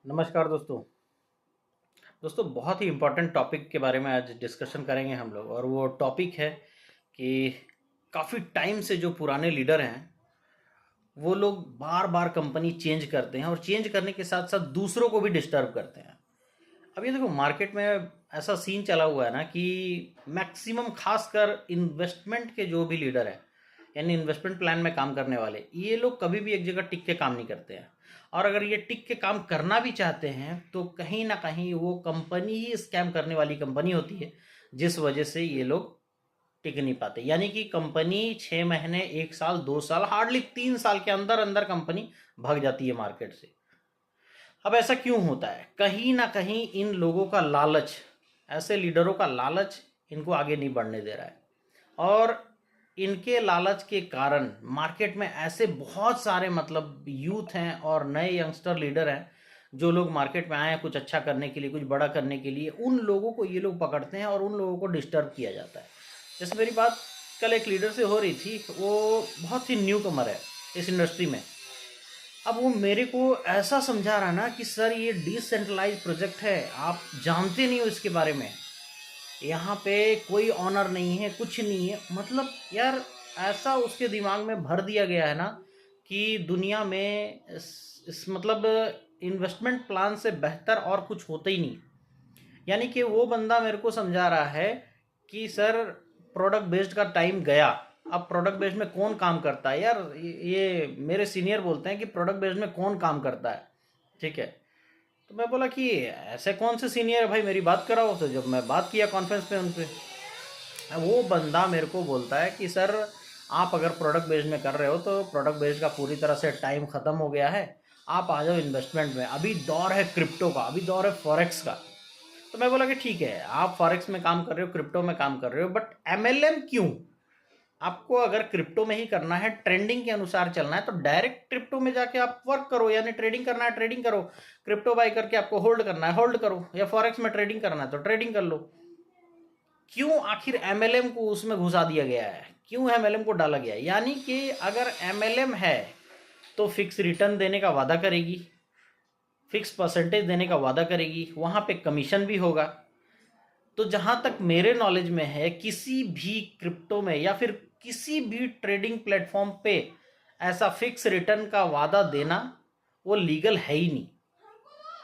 नमस्कार दोस्तों। बहुत ही इम्पोर्टेंट टॉपिक के बारे में आज डिस्कशन करेंगे हम लोग, और वो टॉपिक है कि काफ़ी टाइम से जो पुराने लीडर हैं वो लोग बार बार कंपनी चेंज करते हैं, और चेंज करने के साथ साथ दूसरों को भी डिस्टर्ब करते हैं। अब ये देखो, मार्केट में ऐसा सीन चला हुआ है ना कि मैक्सिमम खासकर इन्वेस्टमेंट के जो भी लीडर हैं, यानी इन्वेस्टमेंट प्लान में काम करने वाले, ये लोग कभी भी एक जगह टिक के काम नहीं करते हैं। और अगर ये टिक के काम करना भी चाहते हैं तो कहीं ना कहीं वो कंपनी ही स्कैम करने वाली कंपनी होती है, जिस वजह से ये लोग टिक नहीं पाते। यानी कि कंपनी 6 महीने, 1 साल, 2 साल, हार्डली 3 साल के अंदर अंदर कंपनी भाग जाती है मार्केट से। अब ऐसा क्यों होता है? कहीं ना कहीं इन लोगों का लालच, ऐसे लीडरों का लालच इनको आगे नहीं बढ़ने दे रहा है। और इनके लालच के कारण मार्केट में ऐसे बहुत सारे मतलब यूथ हैं और नए यंगस्टर लीडर हैं जो लोग मार्केट में आए हैं कुछ अच्छा करने के लिए, कुछ बड़ा करने के लिए। उन लोगों को ये लोग पकड़ते हैं और उन लोगों को डिस्टर्ब किया जाता है। जैसे मेरी बात कल एक लीडर से हो रही थी, वो बहुत ही न्यू कमर है इस इंडस्ट्री में। अब वो मेरे को ऐसा समझा रहा ना कि सर ये डिसेंट्रलाइज प्रोजेक्ट है, आप जानते नहीं हो इसके बारे में, यहाँ पे कोई ऑनर नहीं है, कुछ नहीं है। मतलब यार, ऐसा उसके दिमाग में भर दिया गया है ना कि दुनिया में मतलब इन्वेस्टमेंट प्लान से बेहतर और कुछ होता ही नहीं। यानी कि वो बंदा मेरे को समझा रहा है कि सर प्रोडक्ट बेस्ड का टाइम गया। अब प्रोडक्ट बेस्ड में कौन काम करता है यार? ये मेरे सीनियर बोलते हैं कि प्रोडक्ट बेस्ड में कौन काम करता है, ठीक है। तो मैं बोला कि ऐसे कौन से सीनियर है भाई, मेरी बात कराओ। तो जब मैं बात किया कॉन्फ्रेंस पे उन पे, वो बंदा मेरे को बोलता है कि सर आप अगर प्रोडक्ट बेस्ड में कर रहे हो तो प्रोडक्ट बेस्ड का पूरी तरह से टाइम ख़त्म हो गया है, आप आ जाओ इन्वेस्टमेंट में। अभी दौर है क्रिप्टो का, अभी दौर है फॉरेक्स का। तो मैं बोला कि ठीक है, आप फॉरेक्स में काम कर रहे हो, क्रिप्टो में काम कर रहे हो, बट एमएलएम क्यों? आपको अगर क्रिप्टो में ही करना है, ट्रेंडिंग के अनुसार चलना है, तो डायरेक्ट क्रिप्टो में जाके आप वर्क करो। यानी ट्रेडिंग करना है ट्रेडिंग करो, क्रिप्टो बाई करके आपको होल्ड करना है होल्ड करो, या फॉरेक्स में ट्रेडिंग करना है तो ट्रेडिंग कर लो। क्यों आखिर एमएलएम को उसमें घुसा दिया गया है? क्यों एमएलएम को डाला गया है? यानी कि अगर एमएलएम है तो फिक्स रिटर्न देने का वादा करेगी, फिक्स परसेंटेज देने का वादा करेगी, वहाँ पे कमीशन भी होगा। तो जहाँ तक मेरे नॉलेज में है, किसी भी क्रिप्टो में या फिर किसी भी ट्रेडिंग प्लेटफॉर्म पे ऐसा फिक्स रिटर्न का वादा देना वो लीगल है ही नहीं।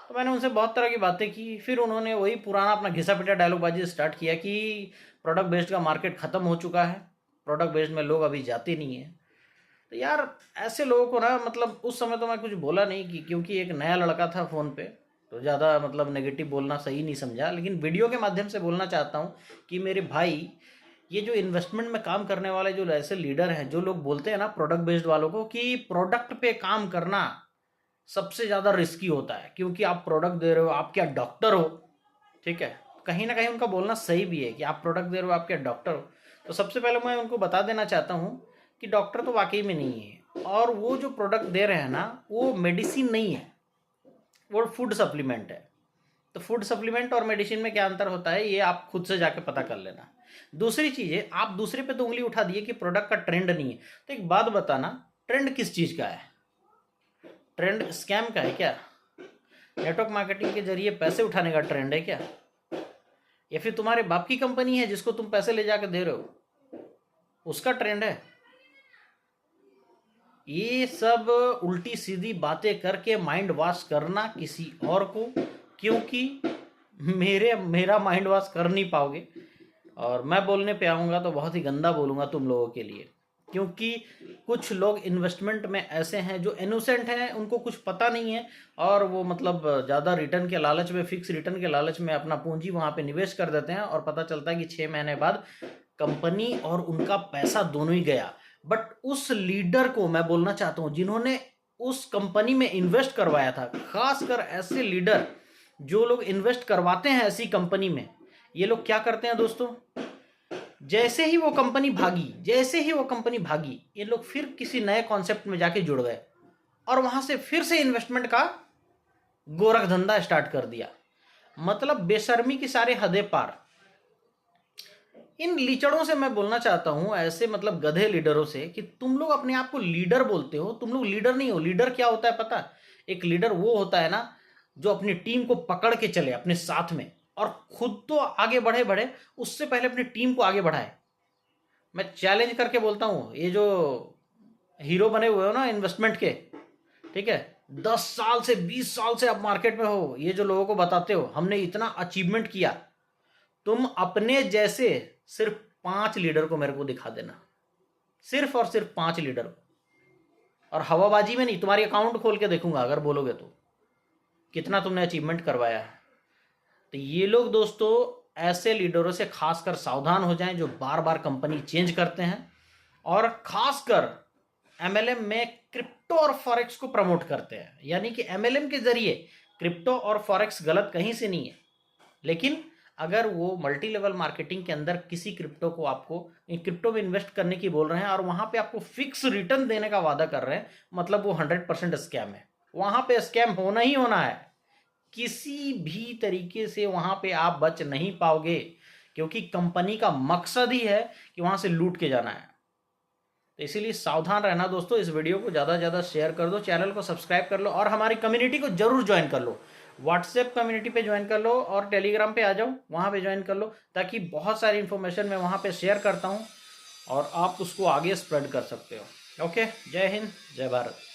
तो मैंने उनसे बहुत तरह की बातें की, फिर उन्होंने वही पुराना अपना घिसा पिटा डायलॉग बाजी स्टार्ट किया कि प्रोडक्ट बेस्ड का मार्केट ख़त्म हो चुका है, प्रोडक्ट बेस्ड में लोग अभी जाते नहीं हैं। तो यार ऐसे लोगों को ना, मतलब उस समय तो मैं कुछ बोला नहीं कि, क्योंकि एक नया लड़का था फ़ोन पे, तो ज़्यादा मतलब नेगेटिव बोलना सही नहीं समझा। लेकिन वीडियो के माध्यम से बोलना चाहता हूँ कि मेरे भाई, ये जो इन्वेस्टमेंट में काम करने वाले जो ऐसे लीडर हैं, जो लोग बोलते हैं ना प्रोडक्ट बेस्ड वालों को कि प्रोडक्ट पे काम करना सबसे ज़्यादा रिस्की होता है, क्योंकि आप प्रोडक्ट दे रहे हो, आप क्या डॉक्टर हो? ठीक है, कहीं ना कहीं उनका बोलना सही भी है कि आप प्रोडक्ट दे रहे हो, आप क्या डॉक्टर हो? तो सबसे पहले मैं उनको बता देना चाहता हूँ कि डॉक्टर तो वाकई में नहीं है, और वो जो प्रोडक्ट दे रहे हैं ना वो मेडिसिन नहीं है, वो फूड सप्लीमेंट है। तो फूड सप्लीमेंट और मेडिसिन में क्या अंतर होता है, ये आप खुद से जाके पता कर लेना। दूसरी चीज़ है, आप दूसरे पे तो उंगली उठा दिए कि प्रोडक्ट का ट्रेंड नहीं है। तो एक बात बताना, ट्रेंड किस चीज़ का है? ट्रेंड स्कैम का है क्या? नेटवर्क मार्केटिंग के जरिए पैसे उठाने का ट्रेंड है क्या? या फिर तुम्हारे बाप की कंपनी है जिसको तुम पैसे ले जाकर दे रहे हो, उसका ट्रेंड है? ये सब उल्टी सीधी बातें करके माइंड वॉश करना किसी और को, क्योंकि मेरा माइंड वॉश कर नहीं पाओगे। और मैं बोलने पे आऊँगा तो बहुत ही गंदा बोलूँगा तुम लोगों के लिए, क्योंकि कुछ लोग इन्वेस्टमेंट में ऐसे हैं जो इनोसेंट हैं, उनको कुछ पता नहीं है, और वो मतलब ज़्यादा रिटर्न के लालच में, फिक्स रिटर्न के लालच में अपना पूंजी वहाँ पे निवेश कर देते हैं, और पता चलता है कि 6 महीने बाद कंपनी और उनका पैसा दोनों ही गया। बट उस लीडर को मैं बोलना चाहता हूँ जिन्होंने उस कंपनी में इन्वेस्ट करवाया था, खासकर ऐसे लीडर जो लोग इन्वेस्ट करवाते हैं ऐसी कंपनी में, ये लोग क्या करते हैं दोस्तों, जैसे ही वो कंपनी भागी, जैसे ही वो कंपनी भागी, ये लोग फिर किसी नए कॉन्सेप्ट में जाके जुड़ गए, और वहां से फिर से इन्वेस्टमेंट का गोरख धंधा स्टार्ट कर दिया। मतलब बेशर्मी की सारे हदें पार। इन लीचड़ों से मैं बोलना चाहता हूं, ऐसे मतलब गधे लीडरों से, कि तुम लोग अपने आप को लीडर बोलते हो, तुम लोग लीडर नहीं हो। लीडर क्या होता है पता? एक लीडर वो होता है ना जो अपनी टीम को पकड़ के चले अपने साथ में, और खुद तो आगे बढ़े, उससे पहले अपनी टीम को आगे बढ़ाए। मैं चैलेंज करके बोलता हूँ, ये जो हीरो बने हुए हो ना इन्वेस्टमेंट के, ठीक है, 10 साल से 20 साल से आप मार्केट में हो, ये जो लोगों को बताते हो हमने इतना अचीवमेंट किया, तुम अपने जैसे सिर्फ 5 लीडर को मेरे को दिखा देना, सिर्फ और सिर्फ 5 लीडर को। और हवाबाजी में नहीं, तुम्हारी अकाउंट खोल के देखूंगा अगर बोलोगे तो, कितना तुमने अचीवमेंट करवाया है। तो ये लोग दोस्तों ऐसे लीडरों से खासकर सावधान हो जाएं जो बार बार कंपनी चेंज करते हैं, और खासकर एमएलएम में क्रिप्टो और फॉरेक्स को प्रमोट करते हैं। यानी कि एमएलएम के जरिए क्रिप्टो और फॉरेक्स गलत कहीं से नहीं है, लेकिन अगर वो मल्टी लेवल मार्केटिंग के अंदर किसी क्रिप्टो को आपको क्रिप्टो में इन्वेस्ट करने की बोल रहे हैं और वहां पे आपको फिक्स रिटर्न देने का वादा कर रहे हैं, मतलब वो 100% स्कैम है। वहां पे स्कैम होना ही होना है, किसी भी तरीके से वहां पे आप बच नहीं पाओगे, क्योंकि कंपनी का मकसद ही है कि वहां से लूट के जाना है। तो इसीलिए सावधान रहना दोस्तों। इस वीडियो को ज़्यादा से ज़्यादा शेयर कर दो, चैनल को सब्सक्राइब कर लो, और हमारी कम्युनिटी को जरूर ज्वाइन कर लो। व्हाट्सएप कम्युनिटी पे ज्वाइन कर लो और टेलीग्राम पे आ जाओ, वहाँ पे ज्वाइन कर लो, ताकि बहुत सारी इन्फॉर्मेशन मैं वहाँ पे शेयर करता हूँ और आप उसको आगे स्प्रेड कर सकते हो। ओके, जय हिंद, जय भारत।